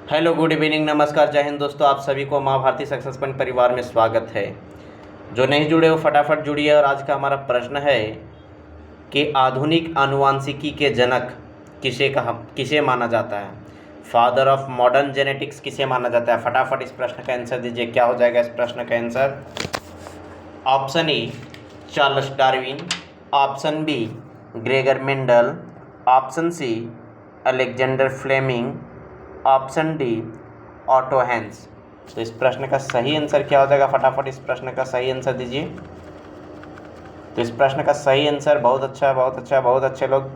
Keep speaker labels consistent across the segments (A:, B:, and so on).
A: Hello, good evening, नमस्कार, जय हिंद दोस्तों। आप सभी को माँ भारती सक्सेस पॉइंट परिवार में स्वागत है। जो नहीं जुड़े हो फटाफट जुड़िए। और आज का हमारा प्रश्न है कि आधुनिक आनुवांशिकी के जनक किसे माना जाता है। फादर ऑफ मॉडर्न जेनेटिक्स किसे माना जाता है। फटाफट इस प्रश्न का आंसर दीजिए। क्या हो जाएगा इस प्रश्न का answer? Option A Charles Darwin, option B Gregor Mendel, option C Alexander Fleming, option D Otto Hans. तो इस प्रश्न का सही आंसर क्या हो जाएगा? फटाफट इस प्रश्न का सही आंसर दीजिए। तो इस प्रश्न का सही आंसर, बहुत अच्छा बहुत अच्छा, बहुत अच्छे लोग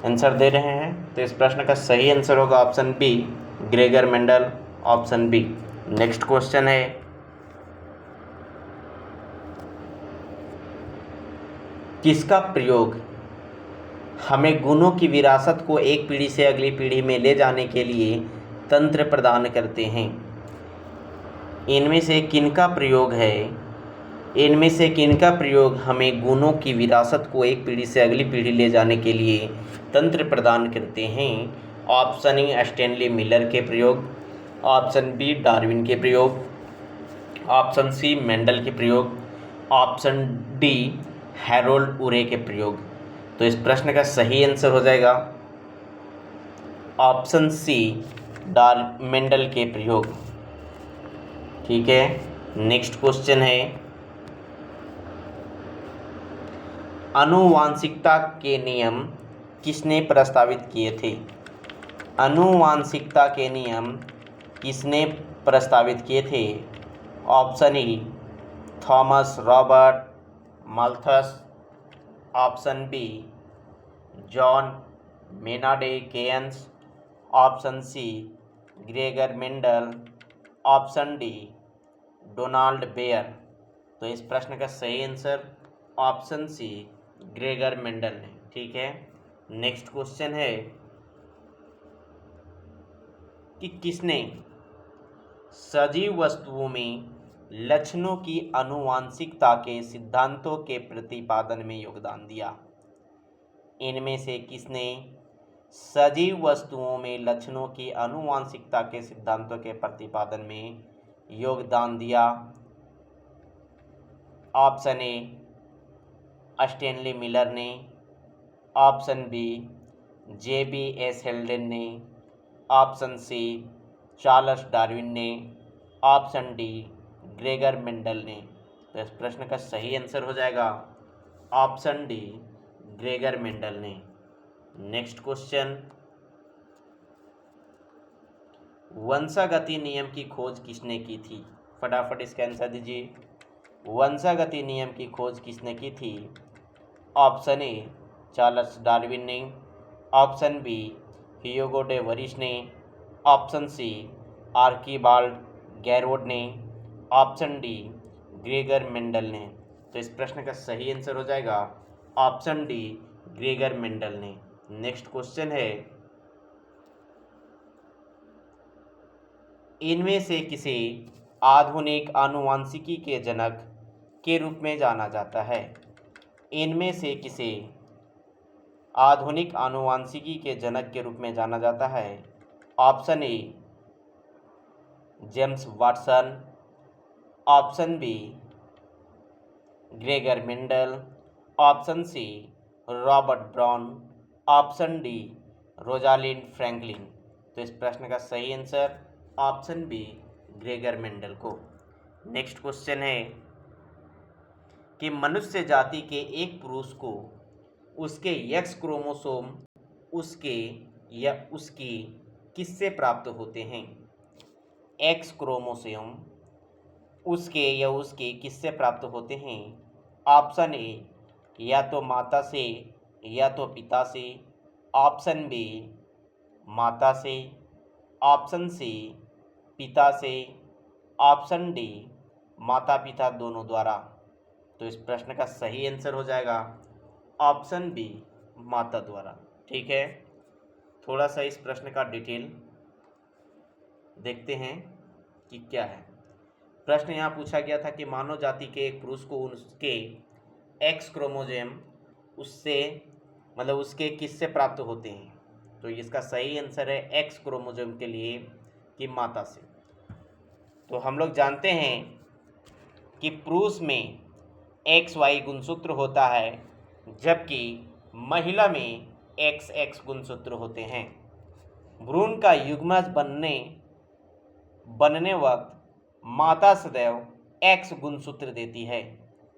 A: आंसर दे रहे हैं। तो इस प्रश्न का सही आंसर होगा option B Gregor Mendel, option B. Next question है, किसका प्रयोग हमें गुणों की विरासत को एक पीढ़ी से अगली पीढ़ी में ले जाने के लिए तंत्र प्रदान करते हैं। इनमें से किनका प्रयोग है, इनमें से किनका प्रयोग हमें गुणों की विरासत को एक पीढ़ी से अगली पीढ़ी ले जाने के लिए तंत्र प्रदान करते हैं? ऑप्शन ए स्टैनली मिलर के प्रयोग, ऑप्शन बी डार्विन के प्रयोग, ऑप्शन सी मेंडल के प्रयोग, ऑप्शन डी हैरोल्ड उरे के प्रयोग। तो इस प्रश्न का सही आंसर हो जाएगा ऑप्शन सी मेंडल के प्रयोग। ठीक है। नेक्स्ट क्वेश्चन है, आनुवांशिकता के नियम किसने प्रस्तावित किए थे। आनुवांशिकता के नियम किसने प्रस्तावित किए थे? Option E Thomas Robert Malthus, option B John Maynard Keynes, option C Gregor Mendel, option D Donald Bayer. तो इस प्रश्न का सही answer option C Gregor Mendel ने। ठीक है। नेक्स्ट क्वेश्चन है कि किसने सजीव वस्तुओं में लक्षणों की आनुवांशिकता के सिद्धांतों के प्रतिपादन में योगदान दिया। इनमें से किसने सजीव वस्तुओं में लक्षणों की आनुवांशिकता के सिद्धांतों के प्रतिपादन में योगदान दिया? ऑप्शन ए स्टैनली मिलर ने, ऑप्शन बी JBS हेल्डेन ने, ऑप्शन सी चार्ल्स डार्विन ने, ऑप्शन डी ग्रेगर मेंडल ने। तो इस प्रश्न का सही आंसर हो जाएगा ऑप्शन डी ग्रेगर मेंडल ने। नेक्स्ट क्वेश्चन, वंशागति नियम की खोज किसने की थी? फटाफट इसका आंसर दीजिए। वंशागति नियम की खोज किसने की थी? ऑप्शन ए चार्ल्स डार्विन ने, option B Hugo de Vries ने, ऑप्शन सी आर्कीबाल्ड गैरोड ने, ऑप्शन डी ग्रेगर मेंडल ने। तो इस प्रश्न का सही आंसर हो जाएगा ऑप्शन डी ग्रेगर मेंडल ने। नेक्स्ट क्वेश्चन है, इनमें से किसे आधुनिक आनुवांशिकी के जनक के रूप में जाना जाता है? इनमें से किसे आधुनिक आनुवांशिकी के जनक के रूप में जाना जाता है? Option A James Watson, option B Gregor Mendel, option C Robert Brown, option D Rosalind Franklin. तो इस प्रश्न का सही answer option B Gregor Mendel को। नेक्स्ट क्वेश्चन है कि मनुष्य जाति के एक पुरुष को उसके एक्स क्रोमोसोम उसके या उसकी किससे प्राप्त होते हैं? एक्स क्रोमोसोम उसके या उसके किससे प्राप्त होते हैं? ऑप्शन ए या तो माता से या तो पिता से, ऑप्शन बी माता से, ऑप्शन सी पिता से, ऑप्शन डी माता पिता दोनों द्वारा। तो इस प्रश्न का सही आंसर हो जाएगा ऑप्शन बी माता द्वारा। ठीक है। थोड़ा सा इस प्रश्न का डिटेल देखते हैं कि क्या है। प्रश्न यहाँ पूछा गया था कि मानव जाति के एक पुरुष को उसके एक्स क्रोमोसोम उससे मतलब उसके किससे प्राप्त होते हैं? तो इसका सही आंसर है एक्स क्रोमोसोम के लिए कि माता से। तो हम लोग जानते हैं कि पुरुष में XY गुणसूत्र होता है, जबकि महिला में XX गुणसूत्र होते हैं। भ्रूण का युग्मज बनने वक्त माता सदैव X गुणसूत्र देती है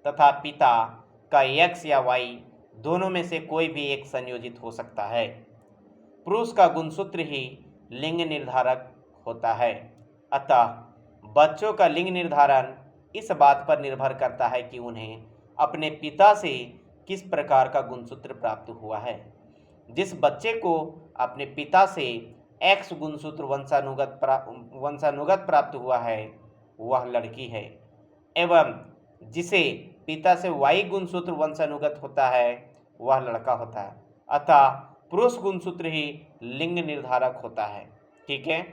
A: तथा पिता का X या Y दोनों में से कोई भी एक संयोजित हो सकता है। पुरुष का गुणसूत्र ही लिंग निर्धारक होता है। अतः बच्चों का लिंग निर्धारण इस बात पर निर्भर करता है कि उन्हें अपने पिता से किस प्रकार का गुणसूत्र प्राप्त हुआ है। जिस बच्चे को अपने पिता से X गुणसूत्र वंशानुगत प्राप्त हुआ है वह लड़की है, एवं जिसे पिता से Y गुणसूत्र वंशानुगत होता है वह लड़का होता है। अतः पुरुष गुणसूत्र ही लिंग निर्धारक होता है। ठीक है,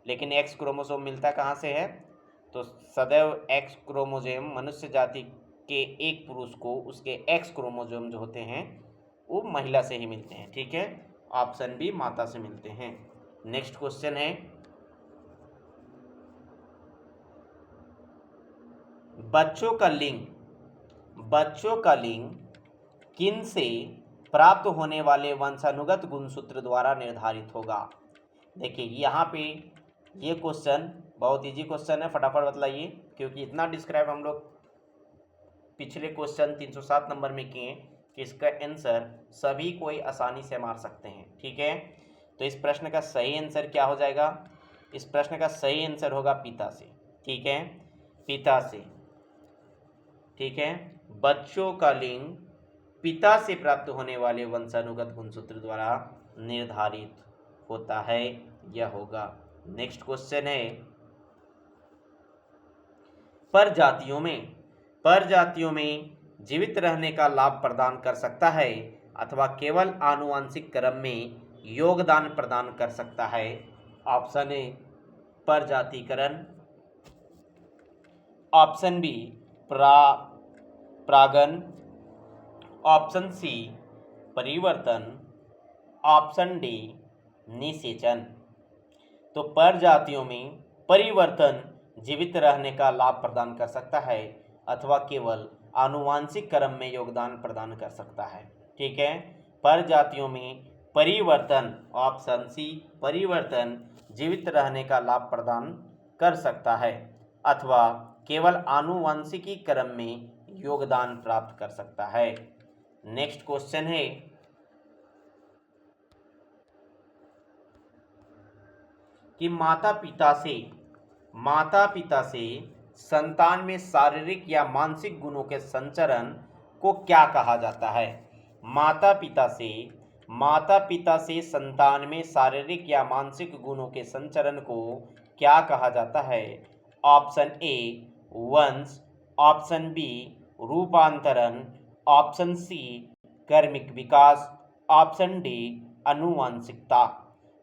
A: लेकिन X क्रोमोसोम मिलता कहाँ से है? तो सदैव X क्रोमोसोम मनुष्य जाति के एक पुरुष को उसके X क्रोमोसोम जो होते हैं वो महिला से ही मिलते हैं। ठीक है, ऑप्शन बी माता से मिलते हैं। नेक्स्ट क्वेश्चन है, बच्चों का लिंग किन से प्राप्त होने वाले वंशानुगत गुणसूत्र द्वारा निर्धारित होगा? देखिए यहाँ पे ये क्वेश्चन बहुत इजी क्वेश्चन है, फटाफट बतलाइए, क्योंकि इतना डिस्क्राइब हम लोग पिछले क्वेश्चन 307 नंबर में किए कि इसका आंसर सभी कोई आसानी से मार सकते हैं। ठीक है, तो इस प्रश्न का सही आंसर क्या हो जाएगा? इस प्रश्न का सही आंसर होगा पिता से। ठीक है, पिता से। ठीक है, बच्चों का लिंग पिता से प्राप्त होने वाले वंशानुगत गुणसूत्र द्वारा निर्धारित होता है, यह होगा। नेक्स्ट क्वेश्चन है, परजातियों में जीवित रहने का लाभ प्रदान कर सकता है अथवा केवल आनुवंशिक क्रम में योगदान प्रदान कर सकता है? ऑप्शन ए परजातीकरण, ऑप्शन बी परागण, ऑप्शन सी परिवर्तन, ऑप्शन डी निषेचन। तो परजातियों में परिवर्तन जीवित रहने का लाभ प्रदान कर सकता है अथवा केवल आनुवांशिक क्रम में योगदान प्रदान कर सकता है। ठीक है, परजातियों में परिवर्तन, ऑप्शन सी परिवर्तन जीवित रहने का लाभ प्रदान कर सकता है अथवा केवल आनुवंशिकी क्रम में योगदान प्राप्त कर सकता है। नेक्स्ट क्वेश्चन है, कि माता पिता से संतान में शारीरिक या मानसिक गुणों के संचरण को क्या कहा जाता है? माता पिता से संतान में शारीरिक या मानसिक गुणों के संचरण को क्या कहा जाता है? ऑप्शन ए वंश, ऑप्शन बी रूपांतरण, ऑप्शन सी कर्मिक विकास, ऑप्शन डी आनुवंशिकता।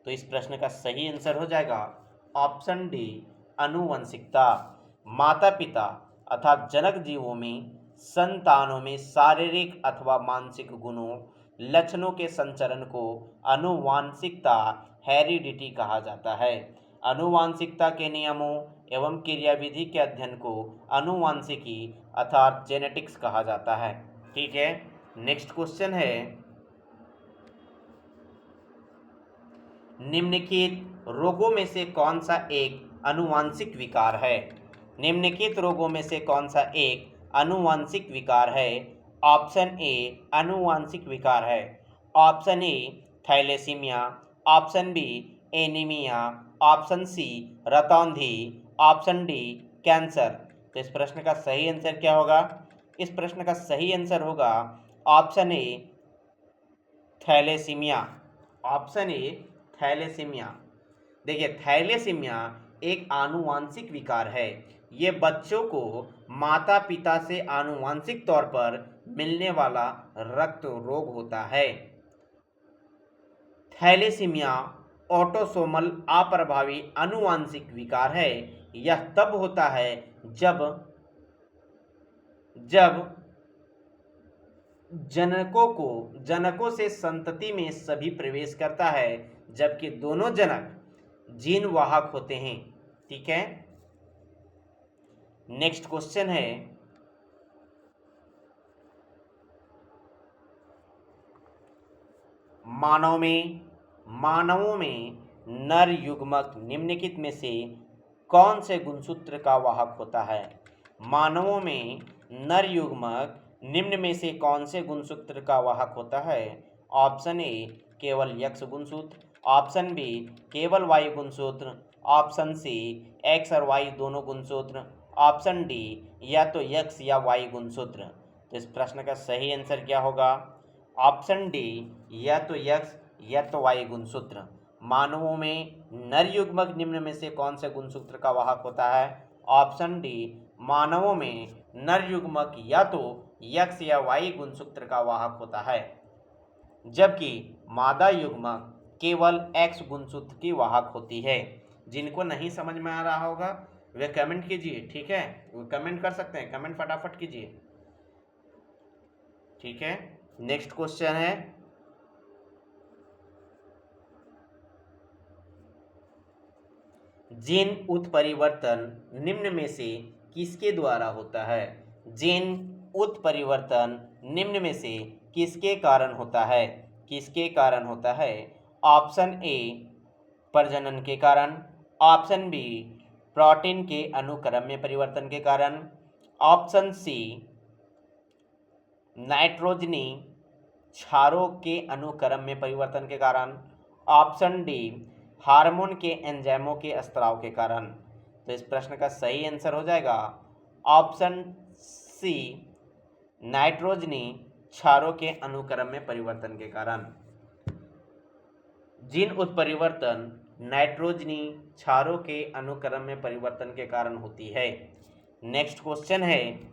A: तो इस प्रश्न का सही आंसर हो जाएगा ऑप्शन डी आनुवंशिकता। माता पिता अर्थात जनक जीवों में संतानों में शारीरिक अथवा मानसिक गुणों लक्षणों के संचरण को आनुवांशिकता हेरिडिटी कहा जाता है। आनुवांशिकता के नियमों एवं क्रियाविधि के अध्ययन को आनुवांशिकी अर्थात जेनेटिक्स कहा जाता है। ठीक है, नेक्स्ट क्वेश्चन है, निम्नलिखित रोगों में से कौन सा एक आनुवांशिक विकार है? निम्नलिखित रोगों में से कौन सा एक आनुवांशिक विकार है? ऑप्शन ए आनुवांशिक विकार है, option A thalassaemia, option B anaemia, option C रतौंधी, ऑप्शन डी कैंसर। तो इस प्रश्न का सही आंसर क्या होगा? इस प्रश्न का सही आंसर होगा option A thalassaemia, option A thalassaemia. देखिए थैलेसीमिया एक आनुवांशिक विकार है। ये बच्चों को माता पिता से आनुवांशिक तौर पर मिलने वाला रक्त रोग होता है। थैलेसीमिया ऑटोसोमल अप्रभावी आनुवांशिक विकार है। यह तब होता है जब जनकों से संतति में सभी प्रवेश करता है, जबकि दोनों जनक जीन वाहक होते हैं। ठीक है, नेक्स्ट क्वेश्चन है, मानवों में नर युग्मक निम्नलिखित में से कौन से गुणसूत्र का वाहक होता है? मानवों में नर युग्मक निम्न में से कौन से गुणसूत्र का वाहक होता है? ऑप्शन ए केवल यक्स गुणसूत्र, ऑप्शन बी केवल वाई गुणसूत्र, ऑप्शन सी एक्स और वाई दोनों गुणसूत्र, ऑप्शन डी या तो यक्स या वाई गुणसूत्र। तो इस प्रश्न का सही आंसर क्या होगा? ऑप्शन डी या तो यक्स या तो वाई गुणसूत्र। मानवों में नर युग्मक निम्न में से कौन से गुणसूत्र का वाहक होता है? ऑप्शन डी मानवों में नर युग्मक या तो यक्स या वाई गुणसूत्र का वाहक होता है, जबकि मादा युग्मक केवल एक्स गुणसूत्र की वाहक होती है। जिनको नहीं समझ में आ रहा होगा वे कमेंट कीजिए। ठीक है, वो कमेंट कर सकते हैं, कमेंट फटाफट कीजिए। ठीक है, नेक्स्ट क्वेश्चन है, जीन उत्परिवर्तन निम्न में से किसके द्वारा होता है? जीन उत्परिवर्तन निम्न में से किसके कारण होता है? किसके कारण होता है? ऑप्शन ए प्रजनन के कारण, ऑप्शन बी प्रोटीन के अनुक्रम में परिवर्तन के कारण, ऑप्शन सी नाइट्रोजनी क्षारों के अनुक्रम में परिवर्तन के कारण, ऑप्शन डी हार्मोन के एंजाइमों के स्त्राव के कारण। तो इस प्रश्न का सही आंसर हो जाएगा ऑप्शन सी नाइट्रोजनी क्षारों के अनुक्रम में परिवर्तन के कारण। जीन उत्परिवर्तन नाइट्रोजनी क्षारों के अनुक्रम में परिवर्तन के कारण होती है। नेक्स्ट क्वेश्चन है,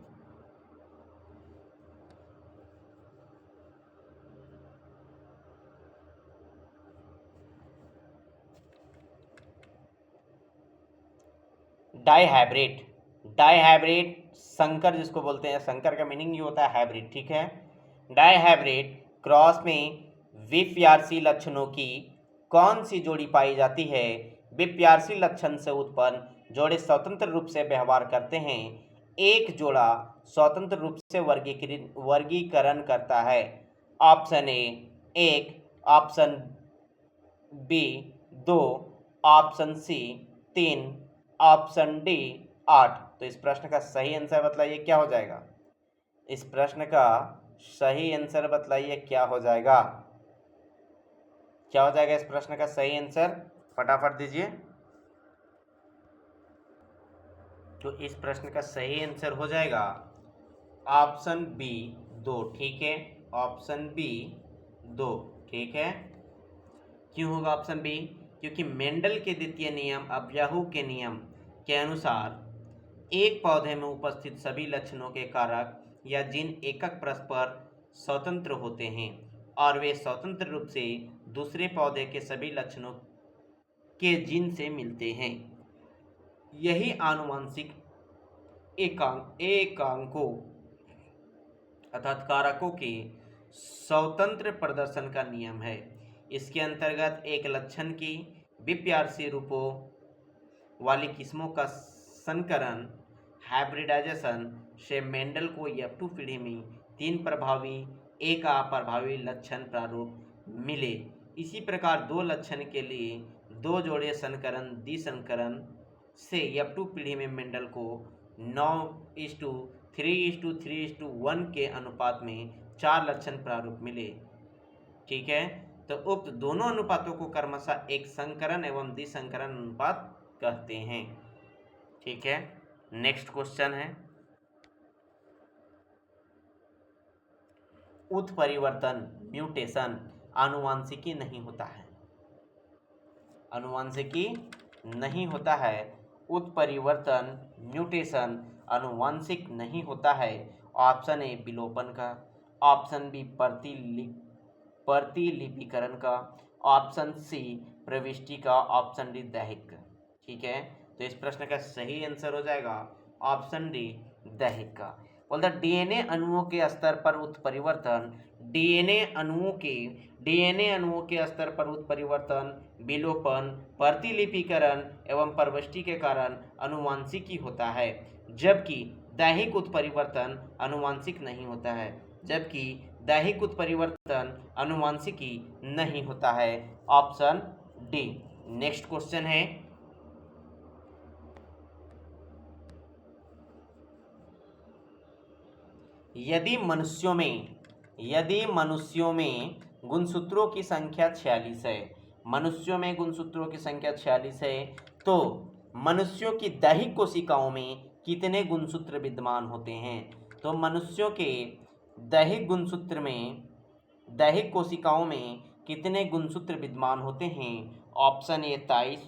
A: डाइहाइब्रिड। डाइहाइब्रिड संकर जिसको बोलते हैं, संकर का मीनिंग ये होता है हाइब्रिड। ठीक है, डाइहाइब्रिड क्रॉस में विप्यार्सी लक्षणों की कौन सी जोड़ी पाई जाती है? विप्यार्सी लक्षण से उत्पन्न जोड़े स्वतंत्र रूप से व्यवहार करते हैं। एक जोड़ा स्वतंत्र रूप से वर्गीकरण करता है। ऑप्शन ए एक, ऑप्शन बी दो, ऑप्शन सी तीन, ऑप्शन डी 8। तो इस प्रश्न का सही आंसर बतलाइए क्या हो जाएगा? इस प्रश्न का सही आंसर बतलाइए क्या हो जाएगा? क्या हो जाएगा इस प्रश्न का सही आंसर? फटाफट दीजिए। तो इस प्रश्न का सही आंसर हो जाएगा ऑप्शन बी 2। ठीक है, ऑप्शन बी 2। ठीक है, क्यों होगा ऑप्शन बी? क्योंकि मेंडल के द्वितीय नियम अभ्याहू के नियम के अनुसार एक पौधे में उपस्थित सभी लक्षणों के कारक या जीन एकक परस्पर स्वतंत्र होते हैं और वे स्वतंत्र रूप से दूसरे पौधे के सभी लक्षणों के जीन से मिलते हैं। यही आनुवंशिक एकांकों अर्थात कारकों के स्वतंत्र प्रदर्शन का नियम है। इसके अंतर्गत एक लक्षण की विप्यार्सी रूपों वाली किस्मों का संकरण हाइब्रिडाइजेशन से मेंडल को F2 पीढ़ी में 3 प्रभावी एक अप्रभावी लक्षण प्रारूप मिले। इसी प्रकार 2 लक्षण के लिए 2 जोड़े संकरण दिसंकरण से F2 पीढ़ी में मेंडल को 9:3:3:1 के अनुपात में 4 लक्षण प्रारूप मिले। ठीक है, तो उक्त दोनों अनुपातों को क्रमशः एक संकरण एवं दिसंकरण अनुपात कहते हैं। ठीक है, नेक्स्ट क्वेश्चन है, उत्परिवर्तन म्यूटेशन आनुवांशिकी नहीं होता है। आनुवांशिकी नहीं होता है, उत्परिवर्तन म्यूटेशन आनुवांशिक नहीं होता है। ऑप्शन ए विलोपन का, ऑप्शन बी प्रतिलिपिकरण का, ऑप्शन सी प्रविष्टि का, ऑप्शन डी दैहिक का। ठीक है, तो इस प्रश्न का सही आंसर हो जाएगा ऑप्शन डी दैहिक का। बोलता डीएनए अणुओं के स्तर पर उत्परिवर्तन, डीएनए अणुओं के स्तर पर उत्परिवर्तन, विलोपन, प्रतिलिपिकरण एवं परवष्टि के कारण अनुवांशिकी होता है, जबकि दैहिक उत्परिवर्तन अनुवांशिक नहीं होता है, जबकि दैहिक उत्परिवर्तन अनुवांशिकी नहीं होता है। Option D. नेक्स्ट क्वेश्चन है, यदि मनुष्यों में गुणसूत्रों की संख्या 46 है, मनुष्यों में गुणसूत्रों की संख्या 46 है, तो मनुष्यों की दैहिक कोशिकाओं में कितने गुणसूत्र विद्यमान होते हैं? तो मनुष्यों के दैहिक कोशिकाओं में कितने गुणसूत्र विद्यमान होते हैं? Option A 23,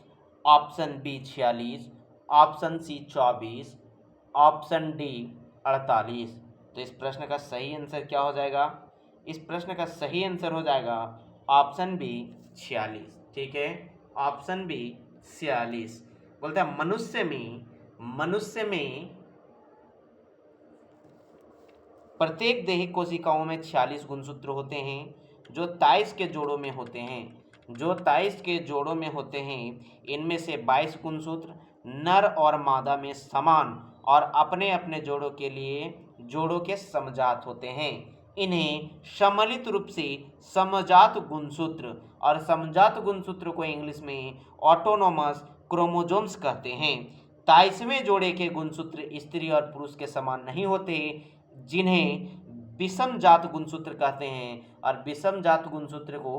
A: option B 46, option C 24, option D 48। तो इस प्रश्न का सही आंसर क्या हो जाएगा? इस प्रश्न का सही आंसर हो जाएगा ऑप्शन बी 46। ठीक है, ऑप्शन बी 46। बोलते हैं मनुष्य में प्रत्येक दैहिक कोशिकाओं में 46 गुणसूत्र होते हैं, जो 23 के जोड़ों में होते हैं। इनमें से 22 गुणसूत्र नर और मादा में समान और अपने अपने जोड़ों के समजात होते हैं। इन्हें सम्मिलित रूप से समजात गुणसूत्र और समजात गुणसूत्र को इंग्लिश में ऑटोनोमस क्रोमोसोम्स कहते हैं। 23वें जोड़े के गुणसूत्र स्त्री और पुरुष के समान नहीं होते, जिन्हें विषम जात गुणसूत्र कहते हैं, और विषम जात गुणसूत्र को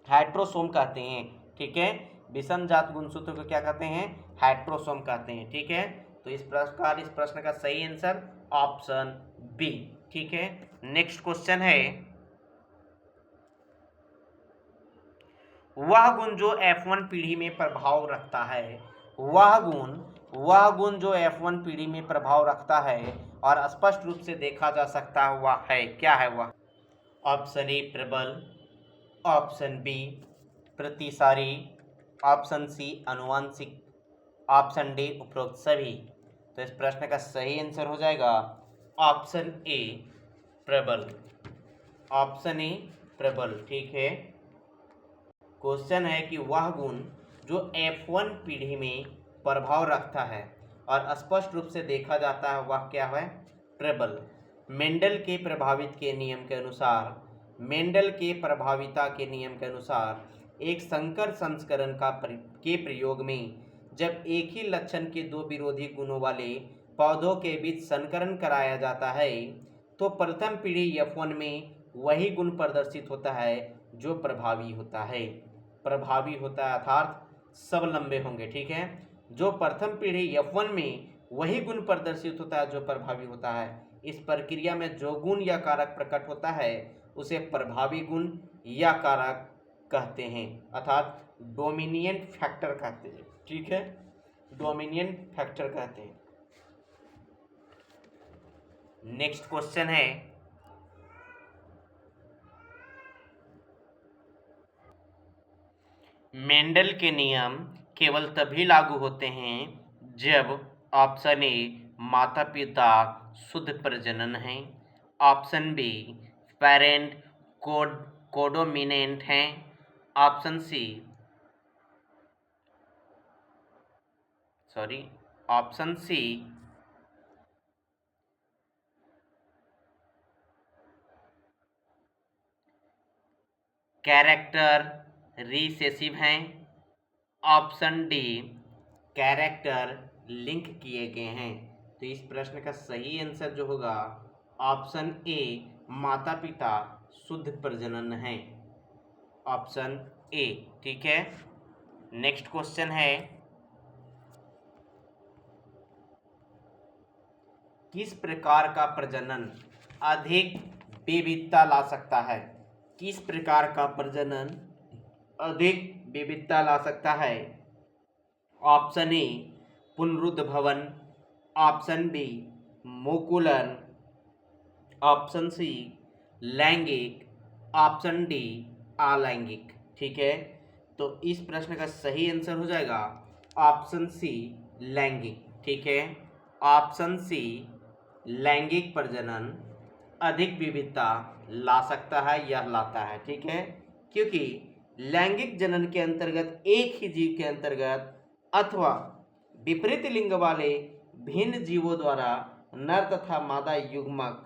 A: हेट्रोसोम कहते हैं। ठीक है, विषम जात गुणसूत्र को क्या कहते हैं? हेट्रोसोम कहते हैं। ठीक है, तो इस प्रश्न का सही आंसर ऑप्शन बी। ठीक है, नेक्स्ट क्वेश्चन है, वह गुण जो F1 पीढ़ी में प्रभाव रखता है, वह गुण जो F1 पीढ़ी में प्रभाव रखता है और स्पष्ट रूप से देखा जा सकता है, वह है क्या है वह? ऑप्शन ए प्रबल, ऑप्शन बी प्रतिसारी, ऑप्शन सी अनुवांशिक, ऑप्शन डी उपरोक्त सभी। तो इस प्रश्न का सही आंसर हो जाएगा ऑप्शन ए प्रबल, ऑप्शन ए प्रबल। ठीक है, क्वेश्चन है कि वह गुण जो F1 पीढ़ी में प्रभाव रखता है और स्पष्ट रूप से देखा जाता है, वह क्या है? प्रबल। मेंडल के प्रभाविता के नियम के अनुसार एक संकर संस्करण के प्रयोग में जब एक ही लक्षण के दो विरोधी गुणों वाले पौधों के बीच संकरण कराया जाता है, तो प्रथम पीढ़ी F1 में वही गुण प्रदर्शित होता है जो प्रभावी होता है। अर्थात सब लंबे होंगे। ठीक है, जो प्रथम पीढ़ी F1 में वही गुण प्रदर्शित होता है जो प्रभावी होता है। इस प्रक्रिया में जो गुण या कारक प्रकट होता है उसे प्रभावी गुण या कारक कहते हैं, अर्थात डोमिनिएंट फैक्टर कहते हैं। ठीक है, डोमिनिएंट फैक्टर कहते हैं। नेक्स्ट क्वेश्चन है, मेंडल के नियम केवल तभी लागू होते हैं जब ऑप्शन ए माता पिता शुद्ध प्रजनन है, ऑप्शन बी पेरेंट कोडोमिनेंट हैं, ऑप्शन सी कैरेक्टर रिसेसिव हैं, ऑप्शन डी कैरेक्टर लिंक किए गए हैं। तो इस प्रश्न का सही आंसर जो होगा ऑप्शन ए माता पिता शुद्ध प्रजनन है, ऑप्शन ए। ठीक है, नेक्स्ट क्वेश्चन है, किस प्रकार का प्रजनन अधिक विविधता ला सकता है? किस प्रकार का प्रजनन अधिक विविधता ला सकता है? ऑप्शन ए पुनरुद्भवन, ऑप्शन बी मुकुलन, ऑप्शन सी लैंगिक, ऑप्शन डी अलैंगिक। ठीक है, तो इस प्रश्न का सही आंसर हो जाएगा ऑप्शन सी लैंगिक। ठीक है। ऑप्शन सी लैंगिक प्रजनन अधिक विविधता ला सकता है या लाता है, ठीक है, क्योंकि लैंगिक जनन के अंतर्गत एक ही जीव के अंतर्गत अथवा विपरीत लिंग वाले भिन्न जीवों द्वारा नर तथा मादा युग्मक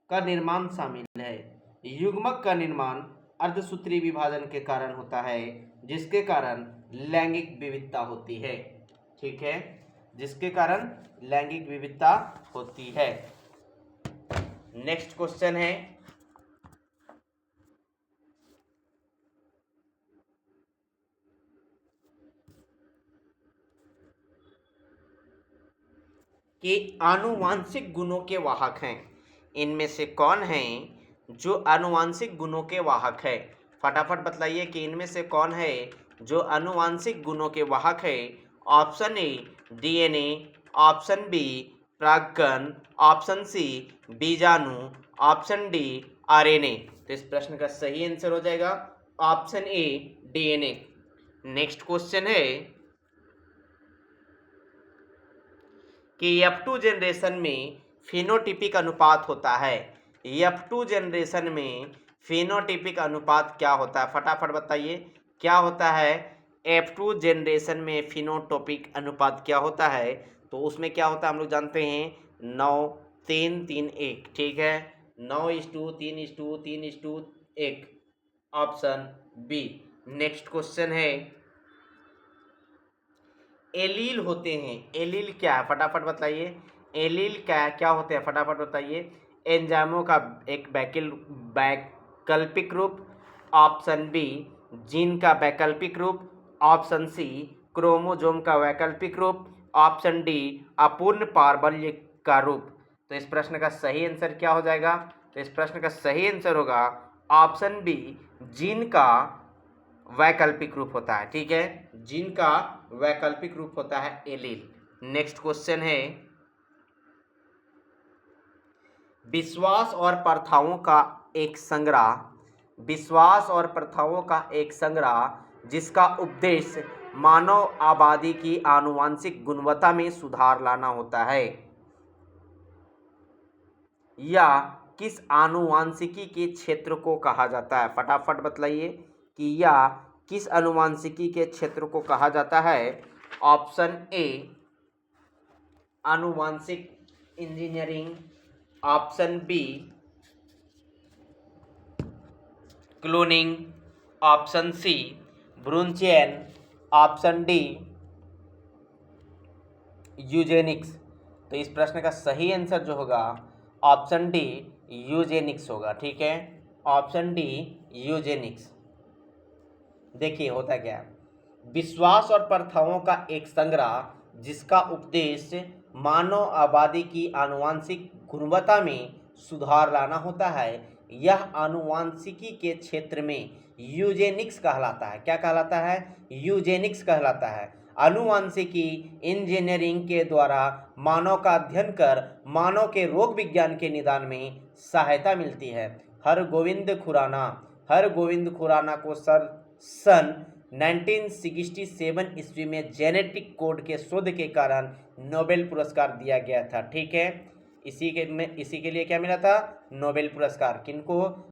A: का निर्माण शामिल है। युग्मक का निर्माण अर्धसूत्री विभाजन के कारण होता है, जिसके कारण लैंगिक विविधता होती है, ठीक है, जिसके कारण लैंगिक विविधता होती है। नेक्स्ट क्वेश्चन है कि आनुवांशिक गुणों के वाहक हैं। इनमें से कौन है जो आनुवांशिक गुणों के वाहक है? फटाफट बतलाइए कि इनमें से कौन है जो आनुवांशिक गुणों के वाहक है। Option A DNA, option B परागकण, ऑप्शन सी बीजाणु, ऑप्शन डी आरएनए। तो इस प्रश्न का सही आंसर हो जाएगा option A DNA. Next question है कि F2 जनरेशन में फिनोटिपिक अनुपात होता है। F2 जनरेशन में फिनोटिपिक अनुपात क्या होता है? फटाफट बताइए क्या होता है। F2 जनरेशन में फिनोटॉपिक अनुपात क्या होता है? तो उसमें क्या होता है हम लोग जानते हैं 9:3:3:1, ठीक है, 9:3:3:1, ऑप्शन बी। नेक्स्ट क्वेश्चन है एलील होते हैं। एलील क्या है फटाफट बताइए। एलील क्या होते हैं फटाफट बताइए। एंजाइमों का एक वैकल्पिक रूप, ऑप्शन बी जीन का वैकल्पिक रूप, ऑप्शन सी क्रोमोजोम का वैकल्पिक रूप, ऑप्शन डी अपूर्ण प्राबल्य का रूप। तो इस प्रश्न का सही आंसर क्या हो जाएगा? तो इस प्रश्न का सही आंसर होगा ऑप्शन बी जीन का वैकल्पिक रूप होता है, ठीक है, जीन का वैकल्पिक रूप होता है एलील। नेक्स्ट क्वेश्चन है विश्वास और प्रथाओं का एक संग्रह, विश्वास और प्रथाओं का एक संग्रह जिसका उद्देश्य मानव आबादी की आनुवांशिक गुणवत्ता में सुधार लाना होता है, या किस आनुवांशिकी के क्षेत्र को कहा जाता है? फटाफट बतलाइए कि या किस आनुवांशिकी के क्षेत्र को कहा जाता है। ऑप्शन ए आनुवांशिक engineering, option B cloning, option C भ्रूण चयन, ऑप्शन डी यूजेनिक्स। तो इस प्रश्न का सही आंसर जो होगा ऑप्शन डी यूजेनिक्स होगा, ठीक है, ऑप्शन डी यूजेनिक्स। देखिए होता क्या, विश्वास और प्रथाओं का एक संग्रह जिसका उद्देश्य मानव आबादी की आनुवांशिक गुणवत्ता में सुधार लाना होता है, यह आनुवांशिकी के क्षेत्र में यूजेनिक्स कहलाता है। क्या कहलाता है? यूजेनिक्स कहलाता है। आनुवांशिकी इंजीनियरिंग के द्वारा मानव का अध्ययन कर मानव के रोग विज्ञान के निदान में सहायता मिलती है। हरगोविंद खुराना को सन 1967 ईस्वी में जेनेटिक कोड के शोध के कारण नोबेल पुरस्कार दिया गया था, ठीक है, इसी के लिए क्या मिला था? नोबेल पुरस्कार। किनको?